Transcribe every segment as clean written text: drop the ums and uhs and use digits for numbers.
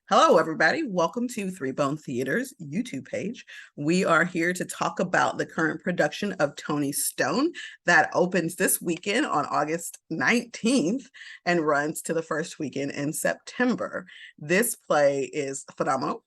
Hello, everybody. Welcome to Three Bone Theater's YouTube page. We are here to talk about the current production of Toni Stone that opens this weekend on August 19th and runs to the first weekend in September. This play is phenomenal.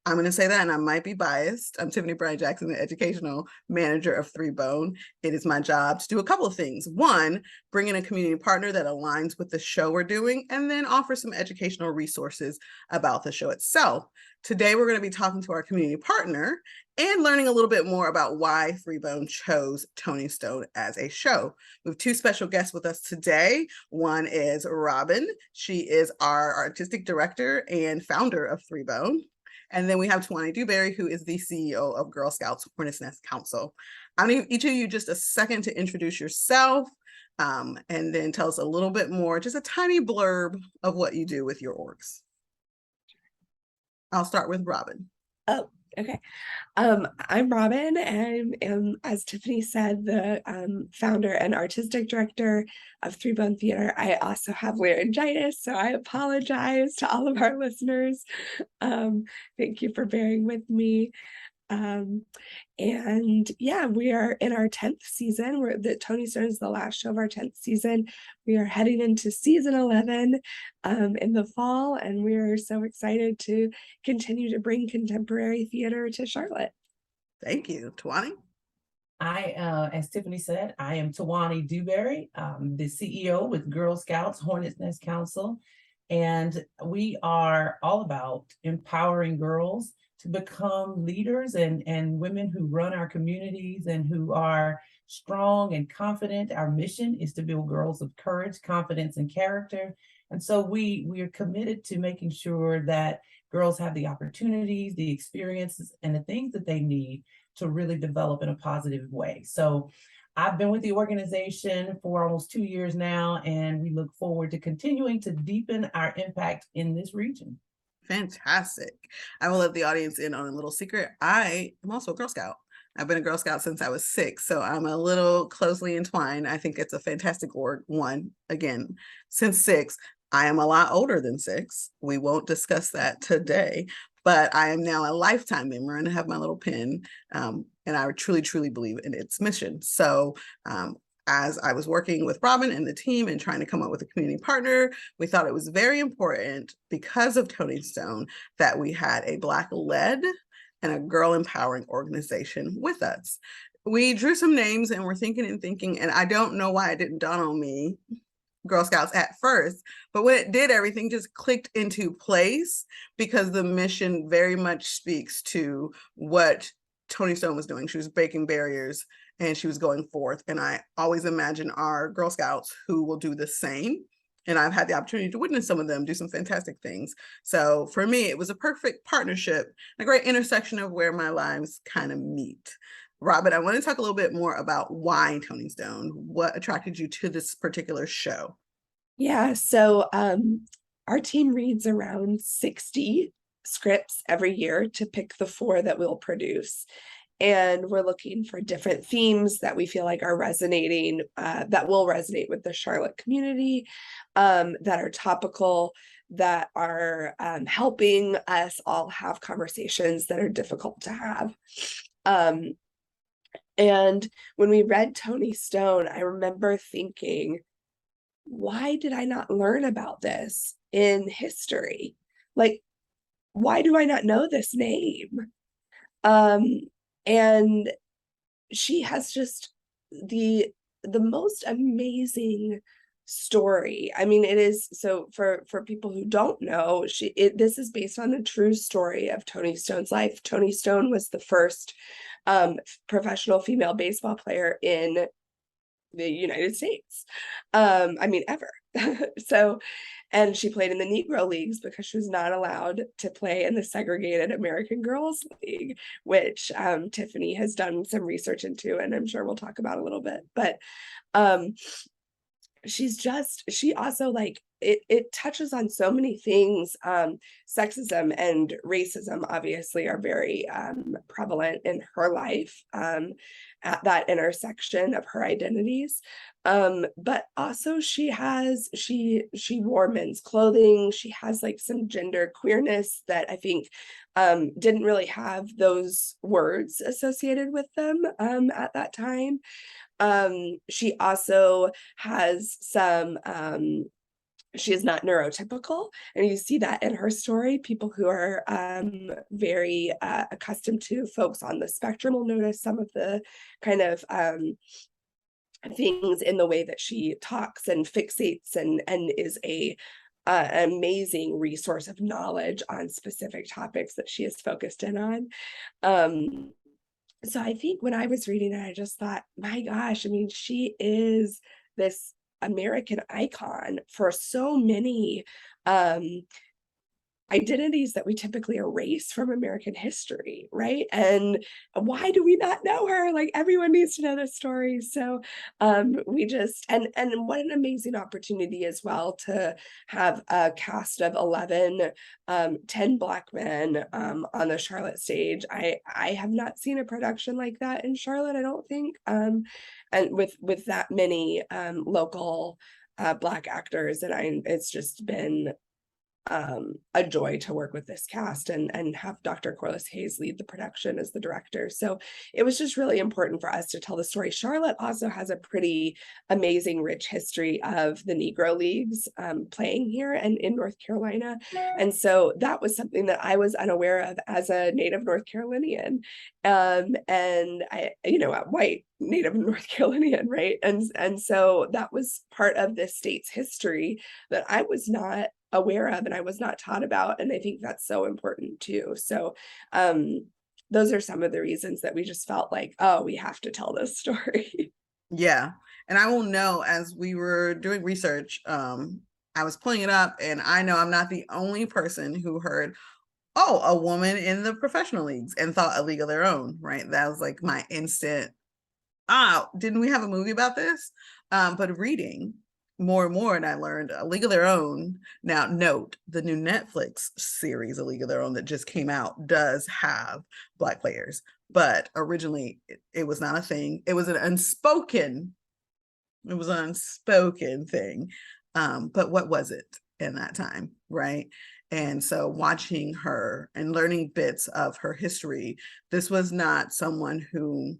I'm going to say that, and I might be biased. I'm Tiffany Bryant-Jackson, the educational manager of Three Bone. It is my job to do a couple of things. One, bring in a community partner that aligns with the show we're doing, and then offer some educational resources about the show itself. Today, we're going to be talking to our community partner and learning a little bit more about why Three Bone chose Toni Stone as a show. We have two special guests with us today. One is Robin. She is our artistic director and founder of Three Bone. And then we have Tayuanee Dewberry, who is the CEO of Girl Scouts Hornet's Nest Council. I need each of you just a second to introduce yourself and then tell us a little bit more, just a tiny blurb of what you do with your orgs. I'll start with Robin. Oh, okay. I'm Robin, and as Tiffany said, the founder and artistic director of Three Bone Theater. I also have laryngitis, so I apologize to all of our listeners. Thank you for bearing with me. And yeah, we are in our 10th season. Toni Stone is the last show of our 10th season. We are heading into season 11 in the fall, and we're so excited to continue to bring contemporary theater to Charlotte. Thank you. Tayuanee? As Tiffany said, I am Tayuanee Dewberry, the CEO with Girl Scouts Hornet's Nest Council, and we are all about empowering girls to become leaders and women who run our communities and who are strong and confident. Our mission is to build girls of courage, confidence, and character. And so we are committed to making sure that girls have the opportunities, the experiences, and the things that they need to really develop in a positive way. So I've been with the organization for almost 2 years now, and we look forward to continuing to deepen our impact in this region. Fantastic. I will let the audience in on a little secret. I am also a Girl Scout. I've been a Girl Scout since I was 6, so I'm a little closely entwined. I think it's a fantastic org. One, again, since 6, I am a lot older than 6. We won't discuss that today, but I am now a lifetime member and I have my little pin, and I truly, truly believe in its mission. So as I was working with Robin and the team and trying to come up with a community partner, we thought it was very important, because of Toni Stone, that we had a Black-led and a girl empowering organization with us. We drew some names and we're thinking, and I don't know why it didn't dawn on me, Girl Scouts at first, but when it did, everything just clicked into place because the mission very much speaks to what Toni Stone was doing. She was breaking barriers and she was going forth. And I always imagine our Girl Scouts who will do the same. And I've had the opportunity to witness some of them do some fantastic things. So for me, it was a perfect partnership, a great intersection of where my lives kind of meet. Robin, I want to talk a little bit more about why Toni Stone. What attracted you to this particular show? Yeah, so our team reads around 60 scripts every year to pick the 4 that we'll produce. And we're looking for different themes that we feel like are resonating, that will resonate with the Charlotte community, that are topical, that are helping us all have conversations that are difficult to have. And when we read Toni Stone, I remember thinking, why did I not learn about this in history? Like, why do I not know this name? And she has just the most amazing story. I mean, it is, so for people who don't know, this is based on a true story of Toni Stone's life. Toni Stone was the first professional female baseball player in the United States. I mean, ever. So, and she played in the Negro Leagues because she was not allowed to play in the segregated American Girls League, which Tiffany has done some research into, and I'm sure we'll talk about a little bit. But she also like it touches on so many things. Sexism and racism obviously are very prevalent in her life, at that intersection of her identities. But also she wore men's clothing. She has like some gender queerness that I think didn't really have those words associated with them at that time. She also has some she is not neurotypical, and you see that in her story. People who are very accustomed to folks on the spectrum will notice some of the kind of things in the way that she talks and fixates, and is an amazing resource of knowledge on specific topics that she is focused in on. So I think when I was reading it, I just thought, my gosh, I mean, she is this American icon for so many identities that we typically erase from American history, right? And why do we not know her? Like everyone needs to know this story. So we just and what an amazing opportunity as well to have a cast of 11, 10 Black men on the Charlotte stage. I have not seen a production like that in Charlotte, I don't think. And with that many local Black actors, and it's just been a joy to work with this cast and have Dr. Corliss Hayes lead the production as the director. So it was just really important for us to tell the story. Charlotte also has a pretty amazing, rich history of the Negro Leagues playing here and in North Carolina. And so that was something that I was unaware of as a native North Carolinian. And I, a white native North Carolinian, right? And so that was part of this state's history that I was not aware of and I was not taught about. And I think that's so important too. So those are some of the reasons that we just felt like, oh, we have to tell this story. Yeah. And I will know, as we were doing research, I was pulling it up, and I know I'm not the only person who heard, oh, a woman in the professional leagues, and thought A League of Their Own, right? That was like my instant, didn't we have a movie about this? But reading more and more, and I learned A League of Their Own. Now, note, the new Netflix series, A League of Their Own, that just came out, does have Black players, but originally it was not a thing. It was an unspoken thing. But what was it in that time, right? And so watching her and learning bits of her history, this was not someone who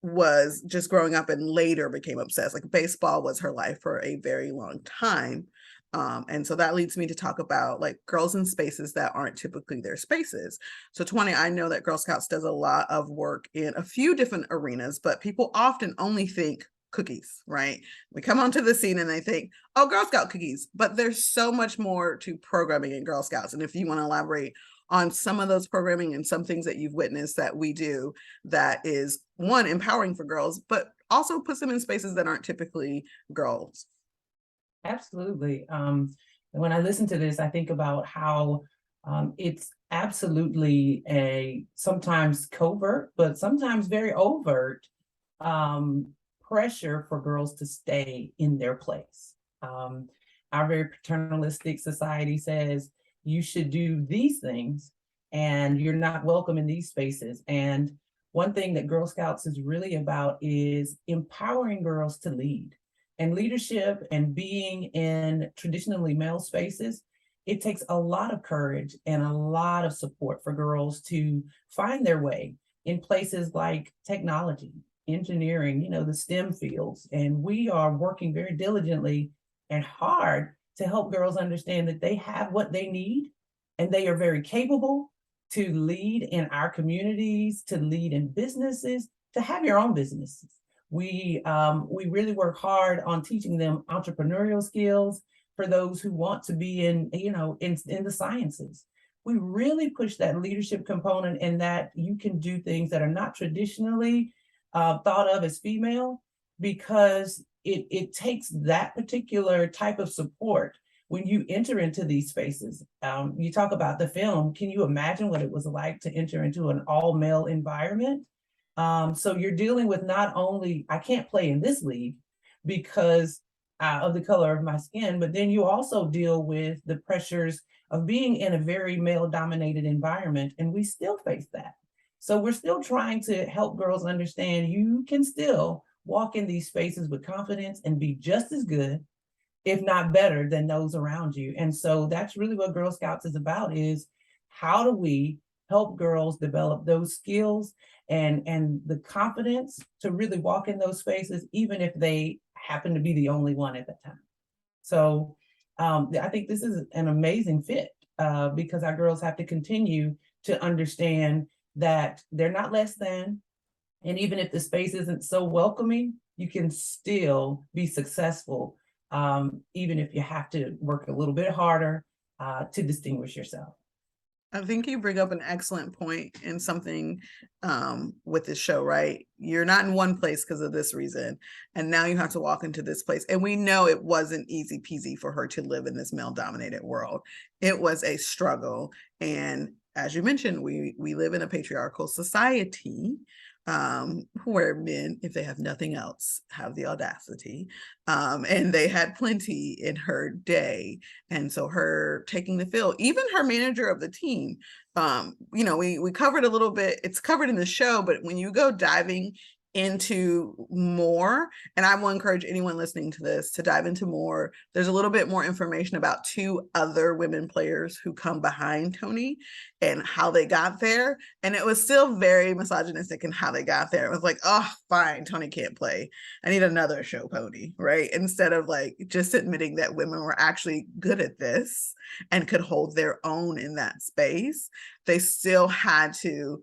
was just growing up and later became obsessed. Like baseball was her life for a very long time. And so that leads me to talk about like girls in spaces that aren't typically their spaces. So Tayuanee, I know that Girl Scouts does a lot of work in a few different arenas, but people often only think cookies, right? We come onto the scene and they think, oh, Girl Scout cookies, but there's so much more to programming in Girl Scouts. And if you want to elaborate on some of those programming and some things that you've witnessed that we do that is, one, empowering for girls, but also puts them in spaces that aren't typically girls. Absolutely. When I listen to this, I think about how it's absolutely a sometimes covert, but sometimes very overt pressure for girls to stay in their place. Our very paternalistic society says you should do these things and you're not welcome in these spaces. And one thing that Girl Scouts is really about is empowering girls to lead. And leadership and being in traditionally male spaces, it takes a lot of courage and a lot of support for girls to find their way in places like technology, engineering, the STEM fields. And we are working very diligently and hard to help girls understand that they have what they need and they are very capable to lead in our communities, to lead in businesses, to have your own businesses. We really work hard on teaching them entrepreneurial skills for those who want to be in the sciences. We really push that leadership component, and that you can do things that are not traditionally thought of as female, because it takes that particular type of support when you enter into these spaces. You talk about the film. Can you imagine what it was like to enter into an all-male environment? So you're dealing with not only, I can't play in this league, because of the color of my skin. But then you also deal with the pressures of being in a very male dominated environment, and we still face that. So we're still trying to help girls understand you can still walk in these spaces with confidence and be just as good, if not better, than those around you. And so that's really what Girl Scouts is about, is how do we help girls develop those skills and the confidence to really walk in those spaces, even if they happen to be the only one at the time. So I think this is an amazing fit because our girls have to continue to understand that they're not less than. And even if the space isn't so welcoming, you can still be successful, even if you have to work a little bit harder to distinguish yourself. I think you bring up an excellent point in something with this show, right? You're not in one place because of this reason. And now you have to walk into this place. And we know it wasn't easy peasy for her to live in this male dominated world. It was a struggle. And as you mentioned, we live in a patriarchal society where men, if they have nothing else, have the audacity. And they had plenty in her day. And so her taking the field, even her manager of the team, we covered a little bit, it's covered in the show, but when you go diving into more, and I will encourage anyone listening to this to dive into more, there's a little bit more information about 2 other women players who come behind Toni and how they got there. And it was still very misogynistic in how they got there. It was like, oh, fine, Toni can't play. I need another show pony, right? Instead of like just admitting that women were actually good at this and could hold their own in that space, they still had to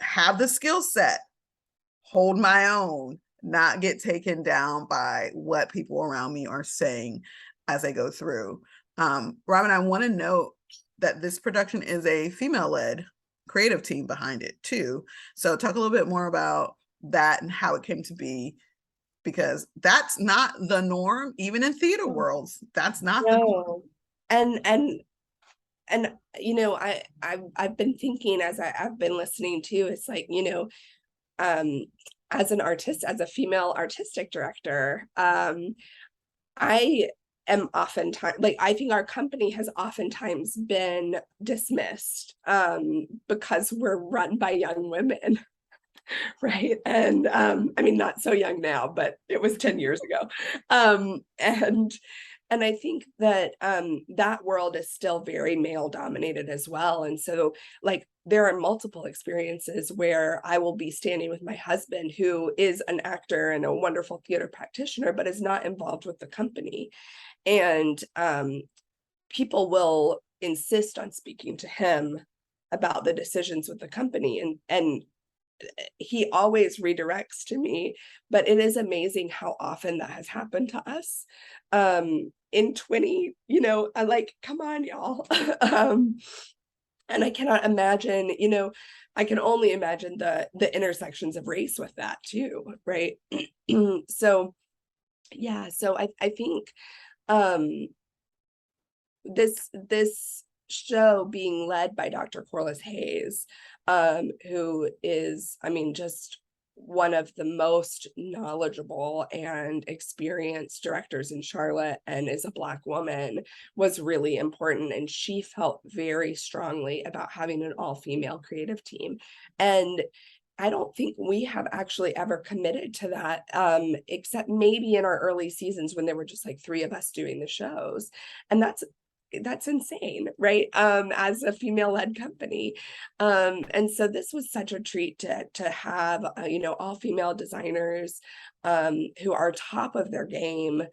have the skill set, hold my own, not get taken down by what people around me are saying as I go through. Robin, I want to note that this production is a female-led creative team behind it too. So talk a little bit more about that and how it came to be, because that's not the norm, even in theater worlds. That's not the norm. And I've been thinking as I've been listening to, it's like, as an artist, as a female artistic director, I am oftentimes, like, I think our company has oftentimes been dismissed because we're run by young women. Right. And I mean, not so young now, but it was 10 years ago. And I think that that world is still very male dominated as well. And so, like, there are multiple experiences where I will be standing with my husband, who is an actor and a wonderful theater practitioner, but is not involved with the company. And people will insist on speaking to him about the decisions with the company. And he always redirects to me, but it is amazing how often that has happened to us in 20, I'm like, come on, y'all. And I cannot imagine, I can only imagine the intersections of race with that too, right? So yeah, so I think this show being led by Dr. Corliss Hayes, who is, I mean, just one of the most knowledgeable and experienced directors in Charlotte, and is a Black woman, was really important. And she felt very strongly about having an all-female creative team. And I don't think we have actually ever committed to that, except maybe in our early seasons when there were just like 3 of us doing the shows. And that's insane, right? As a female-led company. And so this was such a treat to have, all female designers who are top of their game.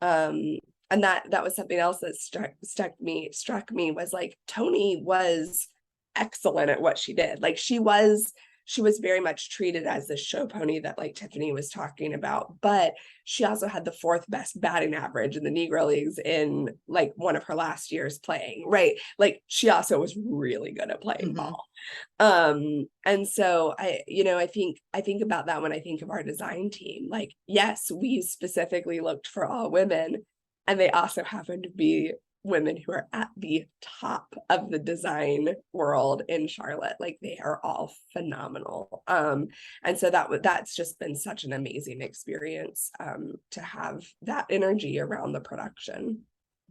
And that was something else that struck me was like, Toni was excellent at what she did. Like, she was very much treated as the show pony that, like, Tiffany was talking about, but she also had the 4th best batting average in the Negro Leagues in like one of her last years playing, right? Like, she also was really good at playing ball. And so I think about that when I think of our design team. Like, yes, we specifically looked for all women, and they also happen to be women who are at the top of the design world in Charlotte. Like, they are all phenomenal. And so that's just been such an amazing experience, to have that energy around the production.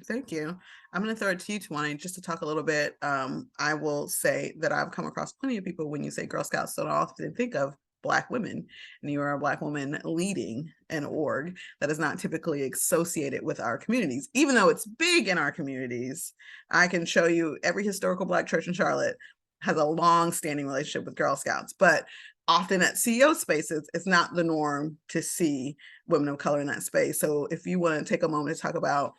Thank you. I'm going to throw it to you, Tayuanee, just to talk a little bit. I will say that I've come across plenty of people when you say Girl Scouts don't often think of Black women, and you are a Black woman leading an org that is not typically associated with our communities. Even though it's big in our communities, I can show you every historical Black church in Charlotte has a long-standing relationship with Girl Scouts, but often at CEO spaces, it's not the norm to see women of color in that space. So if you want to take a moment to talk about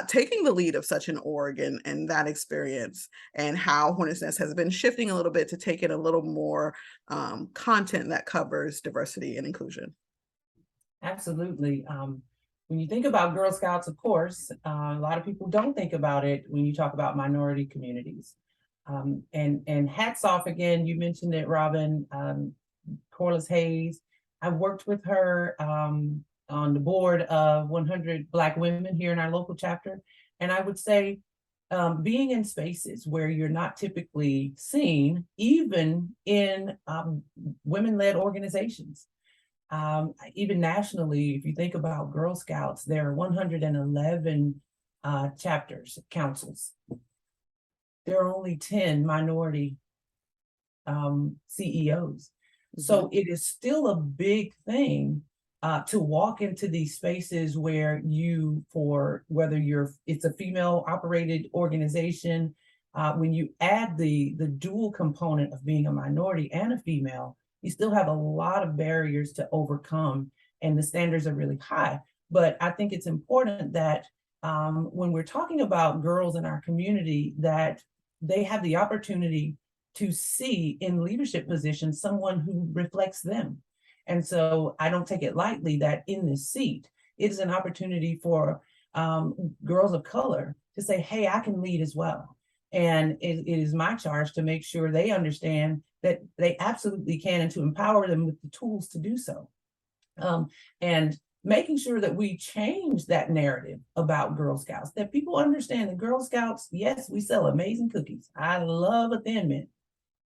taking the lead of such an org and that experience, and how Hornet's Nest has been shifting a little bit to take in a little more content that covers diversity and inclusion. Absolutely. When you think about Girl Scouts, of course, a lot of people don't think about it when you talk about minority communities. And hats off again, you mentioned it, Robin, Corliss Hayes. I've worked with her on the board of 100 Black women here in our local chapter. And I would say being in spaces where you're not typically seen, even in women-led organizations, even nationally, if you think about Girl Scouts, there are 111 chapters, councils. There are only 10 minority CEOs. Mm-hmm. So it is still a big thing to walk into these spaces where whether it's a female operated organization, when you add the dual component of being a minority and a female, you still have a lot of barriers to overcome, and the standards are really high. But I think it's important that when we're talking about girls in our community, that they have the opportunity to see in leadership positions someone who reflects them. And so I don't take it lightly that in this seat, it is an opportunity for girls of color to say, hey, I can lead as well. And it is my charge to make sure they understand that they absolutely can, and to empower them with the tools to do so. And making sure that we change that narrative about Girl Scouts, that people understand that Girl Scouts, yes, we sell amazing cookies. I love a Thin Mint.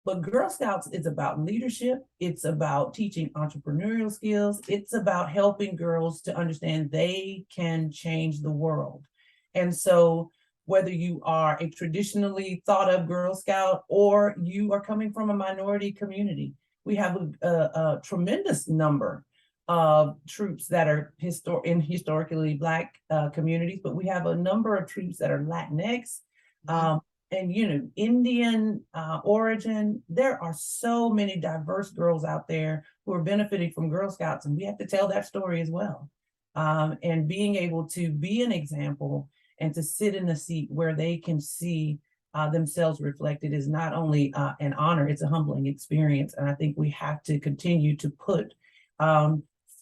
But Girl Scouts is about leadership. It's about teaching entrepreneurial skills. It's about helping girls to understand they can change the world. And so whether you are a traditionally thought of Girl Scout or you are coming from a minority community, we have a tremendous number of troops that are in historically Black communities, but we have a number of troops that are Latinx, and Indian origin. There are so many diverse girls out there who are benefiting from Girl Scouts, and we have to tell that story as well. And being able to be an example and to sit in a seat where they can see themselves reflected is not only an honor, it's a humbling experience. And I think we have to continue to put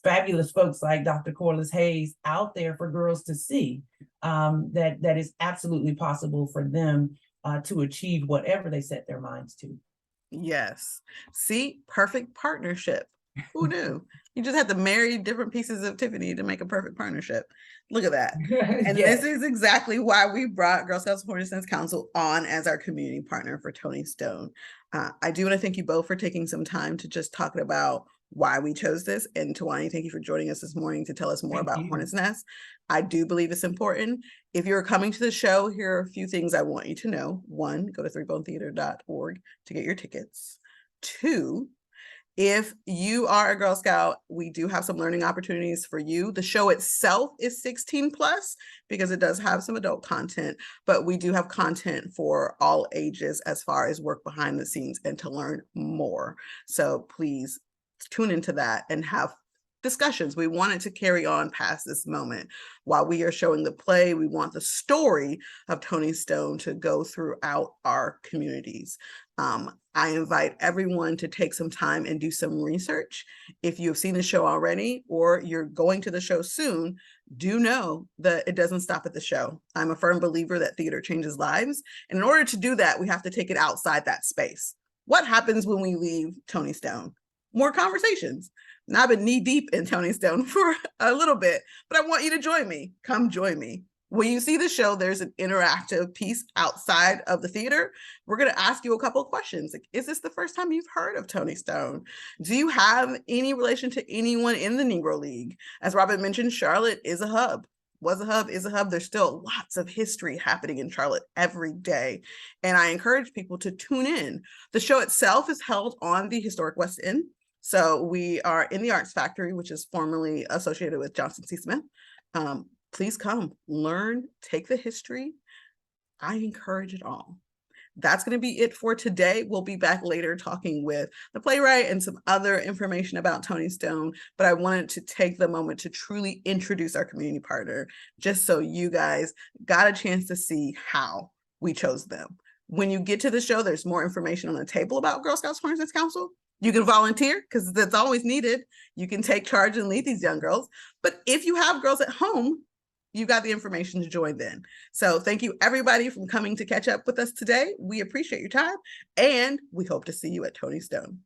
fabulous folks like Dr. Corliss Hayes out there for girls to see that is absolutely possible for them to achieve whatever they set their minds to. Yes. See, perfect partnership. Who knew? You just had to marry different pieces of Tiffany to make a perfect partnership. Look at that. And yes. This is exactly why we brought Girl Scouts of Hornets Nest Council on as our community partner for Toni Stone. I do want to thank you both for taking some time to just talk about why we chose this. And Tayuanee, thank you for joining us this morning to tell us more about Hornets Nest. I do believe it's important. If you're coming to the show, here are a few things I want you to know. 1, go to threebonetheater.org to get your tickets. 2, if you are a Girl Scout, we do have some learning opportunities for you. The show itself is 16 plus because it does have some adult content, but we do have content for all ages as far as work behind the scenes and to learn more. So please tune into that and have discussions. We wanted to carry on past this moment. While we are showing the play, we want the story of Toni Stone to go throughout our communities. I invite everyone to take some time and do some research. If you've seen the show already or you're going to the show soon, do know that it doesn't stop at the show. I'm a firm believer that theater changes lives. And in order to do that, we have to take it outside that space. What happens when we leave Toni Stone? More conversations. Now I've been knee deep in Toni Stone for a little bit, but I want you to join me. Come join me. When you see the show, there's an interactive piece outside of the theater. We're going to ask you a couple of questions. Like, is this the first time you've heard of Toni Stone? Do you have any relation to anyone in the Negro League? As Robin mentioned, Charlotte is a hub. Was a hub, is a hub. There's still lots of history happening in Charlotte every day. And I encourage people to tune in. The show itself is held on the historic West End. So we are in the Arts Factory, which is formerly associated with Johnson C. Smith. Please come, learn, take the history. I encourage it all. That's going to be it for today. We'll be back later talking with the playwright and some other information about Toni Stone, but I wanted to take the moment to truly introduce our community partner, just so you guys got a chance to see how we chose them. When you get to the show, there's more information on the table about Girl Scouts Hornets Council. You can volunteer because that's always needed. You can take charge and lead these young girls. But if you have girls at home, you got the information to join then. So thank you everybody for coming to catch up with us today. We appreciate your time and we hope to see you at Toni Stone.